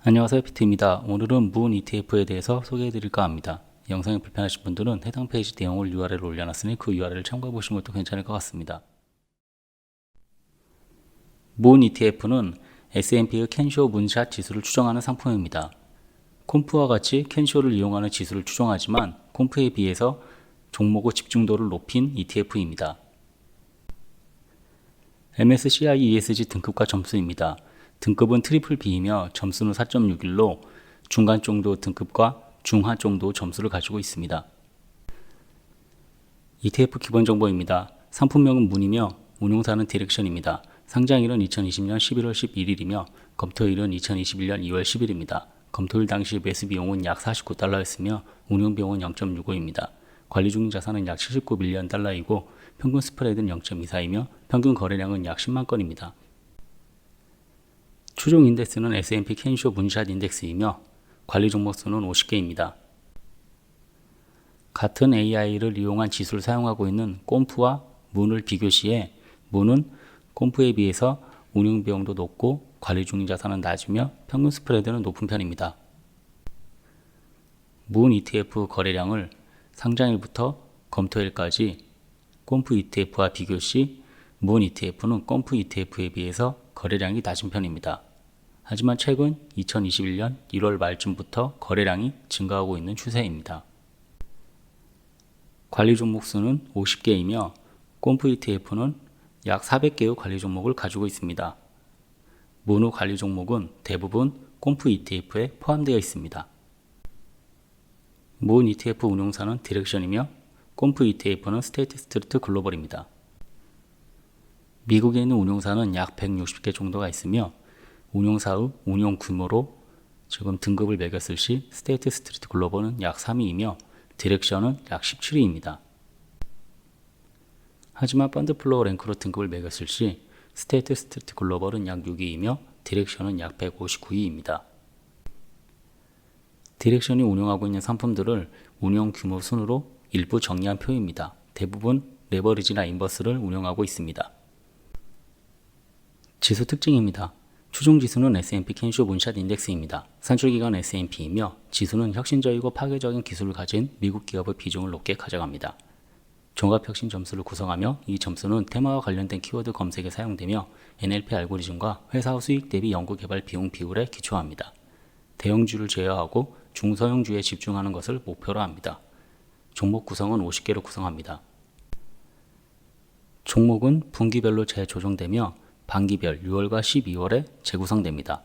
안녕하세요, 피트입니다. 오늘은 문 ETF에 대해서 소개해드릴까 합니다. 영상이 불편하신 분들은 해당 페이지 내용을 URL을 올려놨으니 그 URL을 참고해 보시는 것도 괜찮을 것 같습니다. 문 ETF는 S&P의 캔쇼 문샷 지수를 추정하는 상품입니다. 콤프와 같이 캔쇼를 이용하는 지수를 추정하지만 콤프에 비해서 종목의 집중도를 높인 ETF입니다. MSCI ESG 등급과 점수입니다. 등급은 트리플 B이며 점수는 4.61로 중간 정도 등급과 중하 정도 점수를 가지고 있습니다. ETF 기본 정보입니다. 상품명은 문이며 운용사는 디렉션입니다. 상장일은 2020년 11월 11일이며 검토일은 2021년 2월 10일입니다. 검토일 당시 매수 비용은 약 49달러였으며 운용 비용은 0.65입니다. 관리 중인 자산은 약 79밀리언 달러이고 평균 스프레드는 0.24이며 평균 거래량은 약 10만 건입니다. 추종 인덱스는 S&P 캔쇼 문샷 인덱스이며 관리 종목 수는 50개입니다. 같은 AI를 이용한 지수를 사용하고 있는 꼼프와 문을 비교 시에 문은 꼼프에 비해서 운용 비용도 높고 관리 중인 자산은 낮으며 평균 스프레드는 높은 편입니다. 문 ETF 거래량을 상장일부터 검토일까지 꼼프 ETF와 비교 시 문 ETF는 꼼프 ETF에 비해서 거래량이 낮은 편입니다. 하지만 최근 2021년 1월 말쯤부터 거래량이 증가하고 있는 추세입니다. 관리 종목 수는 50개이며 꼼프 ETF는 약 400개의 관리 종목을 가지고 있습니다. 문의 관리 종목은 대부분 꼼프 ETF에 포함되어 있습니다. 문 ETF 운용사는 디렉션이며 꼼프 ETF는 스테이트 스트리트 글로벌입니다. 미국에 있는 운용사는 약 160개 정도가 있으며 운용사의 운용 규모로 지금 등급을 매겼을 시 스테이트 스트리트 글로벌은 약 3위이며 디렉션은 약 17위입니다. 하지만 펀드 플로우 랭크로 등급을 매겼을 시 스테이트 스트리트 글로벌은 약 6위이며 디렉션은 약 159위입니다. 디렉션이 운용하고 있는 상품들을 운용 규모 순으로 일부 정리한 표입니다. 대부분 레버리지나 인버스를 운용하고 있습니다. 지수 특징입니다. 추종 지수는 S&P 캔쇼 문샷 인덱스입니다. 산출기관 S&P이며 지수는 혁신적이고 파괴적인 기술을 가진 미국 기업의 비중을 높게 가져갑니다. 종합혁신 점수를 구성하며 이 점수는 테마와 관련된 키워드 검색에 사용되며 NLP 알고리즘과 회사의 수익 대비 연구개발 비용 비율에 기초합니다. 대형주를 제어하고 중소형주에 집중하는 것을 목표로 합니다. 종목 구성은 50개로 구성합니다. 종목은 분기별로 재조정되며 반기별 6월과 12월에 재구성됩니다.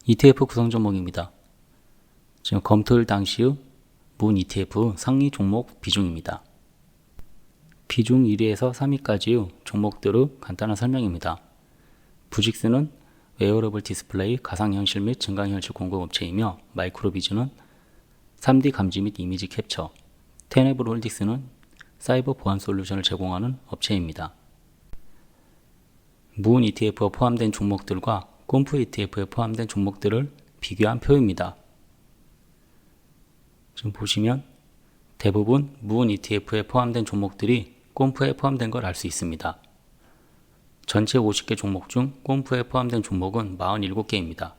ETF 구성 종목입니다. 지금 검토일 당시의 문 ETF 상위 종목 비중입니다. 비중 1위에서 3위까지의 종목들의 간단한 설명입니다. 부직스는 웨어러블 디스플레이, 가상현실 및 증강현실 공급업체이며 마이크로비즈는 3D 감지 및 이미지 캡처, 테네블 홀딩스는 사이버 보안 솔루션을 제공하는 업체입니다. 문 ETF에 포함된 종목들과 꼼프 ETF에 포함된 종목들을 비교한 표입니다. 지금 보시면 대부분 문 ETF에 포함된 종목들이 꼼프에 포함된 걸 알 수 있습니다. 전체 50개 종목 중 꼼프에 포함된 종목은 47개입니다.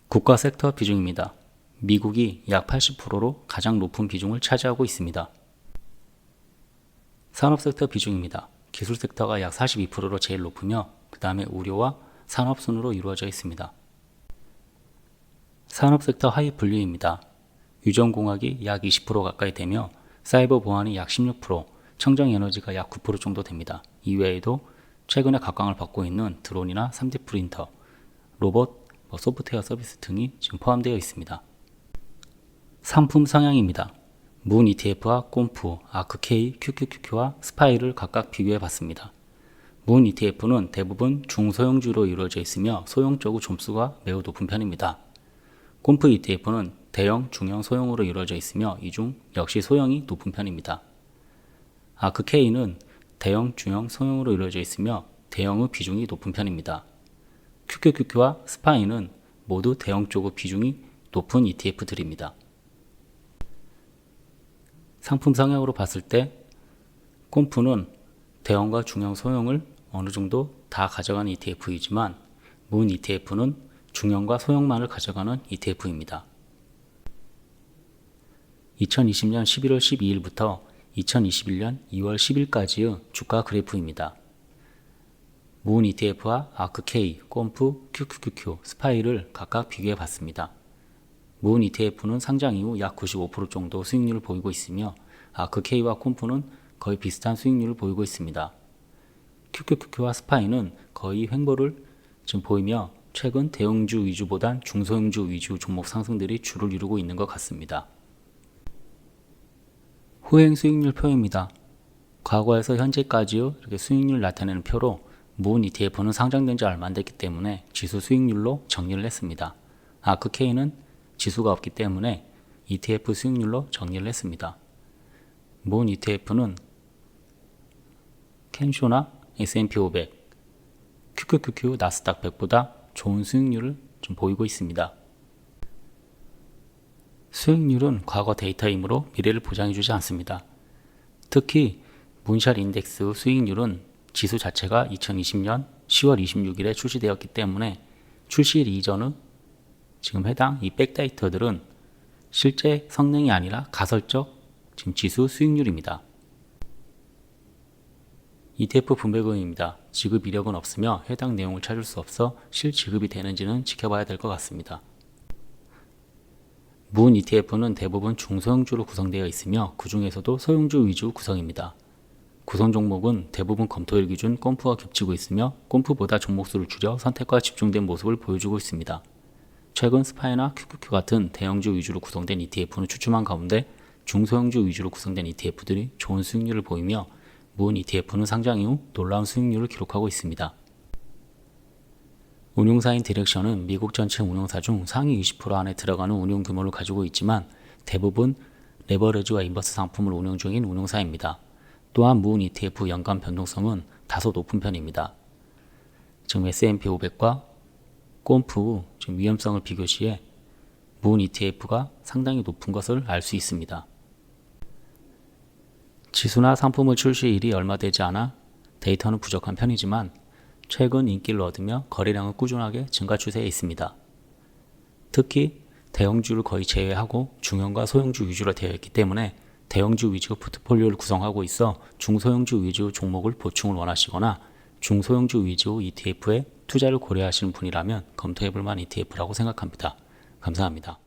국가 섹터 비중입니다. 미국이 약 80%로 가장 높은 비중을 차지하고 있습니다. 산업 섹터 비중입니다. 기술 섹터가 약 42%로 제일 높으며 그 다음에 의료와 산업 순으로 이루어져 있습니다. 산업 섹터 하위 분류입니다. 유전공학이 약 20% 가까이 되며 사이버 보안이 약 16%, 청정에너지가 약 9% 정도 됩니다. 이외에도 최근에 각광을 받고 있는 드론이나 3D 프린터, 로봇, 소프트웨어 서비스 등이 지금 포함되어 있습니다. 상품 성향입니다. 문 ETF와 꼼프, 아크K, QQQQ와 스파이를 각각 비교해 봤습니다. 문 ETF는 대부분 중소형주로 이루어져 있으며 소형 쪽의 점수가 매우 높은 편입니다. 꼼프 ETF는 대형, 중형, 소형으로 이루어져 있으며 이 중 역시 소형이 높은 편입니다. 아크K는 대형, 중형, 소형으로 이루어져 있으며 대형의 비중이 높은 편입니다. QQQQ와 스파이는 모두 대형 쪽의 비중이 높은 ETF들입니다. 상품 성향으로 봤을 때 꼼프는 대형과 중형, 소형을 어느 정도 다 가져가는 ETF이지만 문 ETF는 중형과 소형만을 가져가는 ETF입니다. 2020년 11월 12일부터 2021년 2월 10일까지의 주가 그래프입니다. 문 ETF와 아크K, 꼼프, QQQQ, 스파이를 각각 비교해 봤습니다. 문 ETF는 상장 이후 약 95% 정도 수익률을 보이고 있으며 아크K와 꼼프는 거의 비슷한 수익률을 보이고 있습니다. QQQQ와 스파이는 거의 횡보를 지금 보이며 최근 대형주 위주보단 중소형주 위주 종목 상승들이 주를 이루고 있는 것 같습니다. 후행 수익률 표입니다. 과거에서 현재까지의 이렇게 수익률을 나타내는 표로 문 ETF는 상장된 지 얼마 안 됐기 때문에 지수 수익률로 정리를 했습니다. 아크K는 지수가 없기 때문에 ETF 수익률로 정리를 했습니다. 문 ETF는 캔쇼나 S&P 500, QQQQ, 나스닥 100보다 좋은 수익률을 좀 보이고 있습니다. 수익률은 과거 데이터이므로 미래를 보장해주지 않습니다. 특히 문샬 인덱스 수익률은 지수 자체가 2020년 10월 26일에 출시되었기 때문에 출시 이전의 지금 해당 이 백데이터들은 실제 성능이 아니라 가설적 지금 지수 수익률입니다. ETF 분배금입니다. 지급 이력은 없으며 해당 내용을 찾을 수 없어 실지급이 되는지는 지켜봐야 될 것 같습니다. 문 ETF는 대부분 중소형주로 구성되어 있으며 그 중에서도 소형주 위주 구성입니다. 구성 종목은 대부분 검토일 기준 꼼프와 겹치고 있으며 꼼프보다 종목수를 줄여 선택과 집중된 모습을 보여주고 있습니다. 최근 스파이나 QQQ 같은 대형주 위주로 구성된 ETF는 추춤한 가운데 중소형주 위주로 구성된 ETF들이 좋은 수익률을 보이며 문 ETF는 상장 이후 놀라운 수익률을 기록하고 있습니다. 운용사인 디렉션은 미국 전체 운용사 중 상위 20% 안에 들어가는 운용 규모를 가지고 있지만 대부분 레버리지와 인버스 상품을 운용 중인 운용사입니다. 또한 문 ETF 연간 변동성은 다소 높은 편입니다. 지금 S&P 500과 꼼프 위험성을 비교시에 문 ETF가 상당히 높은 것을 알 수 있습니다. 지수나 상품을 출시일이 얼마 되지 않아 데이터는 부족한 편이지만 최근 인기를 얻으며 거래량은 꾸준하게 증가 추세에 있습니다. 특히 대형주를 거의 제외하고 중형과 소형주 위주로 되어 있기 때문에 대형주 위주 포트폴리오를 구성하고 있어 중소형주 위주 종목을 보충을 원하시거나 중소형주 위주 ETF에 투자를 고려하시는 분이라면 검토해볼 만한 ETF라고 생각합니다. 감사합니다.